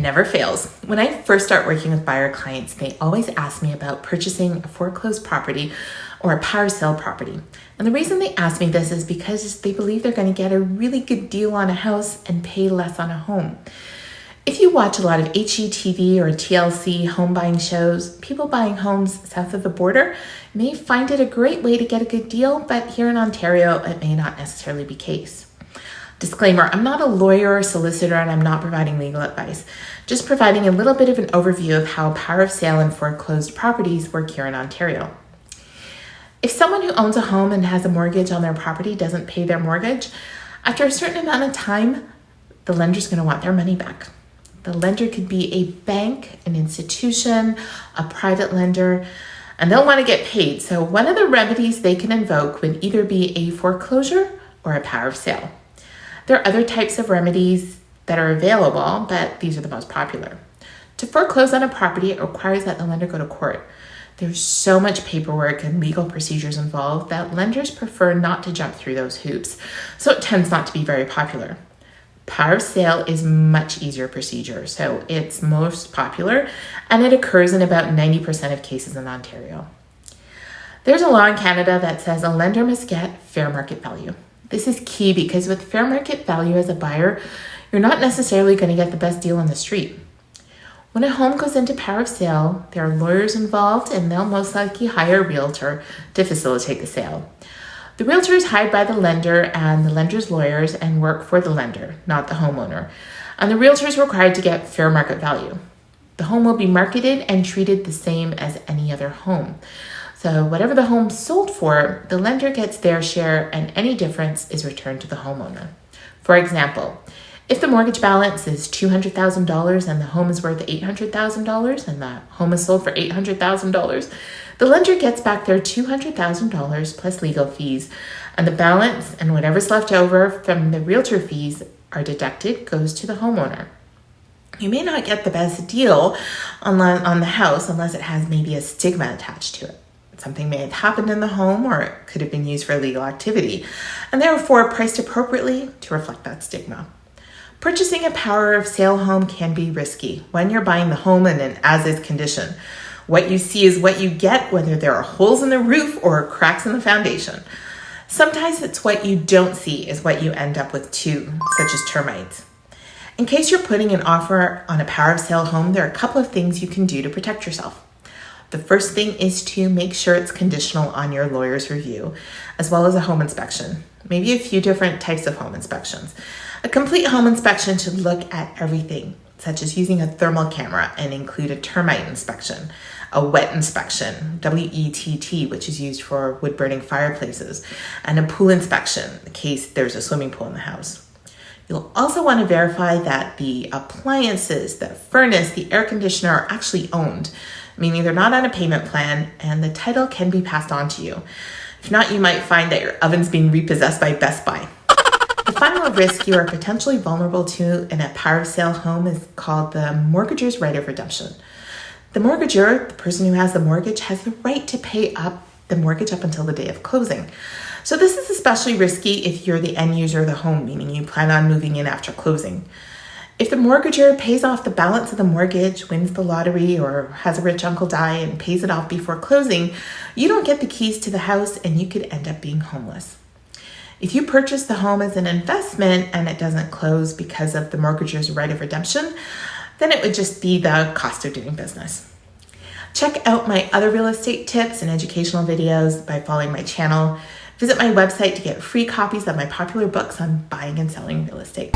never fails. When I first start working with buyer clients, they always ask me about purchasing a foreclosed property or a power sale property. And the reason they ask me this is because they believe they're going to get a really good deal on a house and pay less on a home. If you watch a lot of HGTV or TLC home buying shows, people buying homes south of the border may find it a great way to get a good deal, but here in Ontario, it may not necessarily be the case. Disclaimer, I'm not a lawyer or solicitor and I'm not providing legal advice, just providing a little bit of an overview of how power of sale and foreclosed properties work here in Ontario. If someone who owns a home and has a mortgage on their property doesn't pay their mortgage, after a certain amount of time, the lender's going to want their money back. The lender could be a bank, an institution, a private lender, and they'll want to get paid. So one of the remedies they can invoke would either be a foreclosure or a power of sale. There are other types of remedies that are available, but these are the most popular. To foreclose on a property, it requires that the lender go to court. There's so much paperwork and legal procedures involved that lenders prefer not to jump through those hoops, so it tends not to be very popular. Power of sale is much easier procedure, so it's most popular, and it occurs in about 90% of cases in Ontario. There's a law in Canada that says a lender must get fair market value. This is key because with fair market value as a buyer, you're not necessarily going to get the best deal on the street. When a home goes into power of sale, there are lawyers involved and they'll most likely hire a realtor to facilitate the sale. The realtor is hired by the lender and the lender's lawyers and work for the lender, not the homeowner. And the realtor is required to get fair market value. The home will be marketed and treated the same as any other home. So whatever the home sold for, the lender gets their share and any difference is returned to the homeowner. For example, if the mortgage balance is $200,000 and the home is worth $800,000 and the home is sold for $800,000, the lender gets back their $200,000 plus legal fees, and the balance and whatever's left over from the realtor fees are deducted goes to the homeowner. You may not get the best deal on the house unless it has maybe a stigma attached to it. Something may have happened in the home or it could have been used for illegal activity, and therefore priced appropriately to reflect that stigma. Purchasing a power of sale home can be risky when you're buying the home in an as-is condition. What you see is what you get, whether there are holes in the roof or cracks in the foundation. Sometimes it's what you don't see is what you end up with too, such as termites. In case you're putting an offer on a power of sale home, there are a couple of things you can do to protect yourself. The first thing is to make sure it's conditional on your lawyer's review, as well as a home inspection. Maybe a few different types of home inspections. A complete home inspection should look at everything, such as using a thermal camera and include a termite inspection, a wet inspection, WETT, which is used for wood-burning fireplaces, and a pool inspection in case there's a swimming pool in the house. You'll also want to verify that the appliances, the furnace, the air conditioner are actually owned, meaning they're not on a payment plan and the title can be passed on to you. If not, you might find that your oven's being repossessed by Best Buy. The final risk you are potentially vulnerable to in a power of sale home is called the mortgager's right of redemption. The mortgager, the person who has the mortgage, has the right to pay up the mortgage up until the day of closing. So this is especially risky if you're the end user of the home, meaning you plan on moving in after closing. If the mortgager pays off the balance of the mortgage, wins the lottery, or has a rich uncle die and pays it off before closing, you don't get the keys to the house and you could end up being homeless. If you purchase the home as an investment and it doesn't close because of the mortgager's right of redemption, then it would just be the cost of doing business. Check out my other real estate tips and educational videos by following my channel. Visit my website to get free copies of my popular books on buying and selling real estate.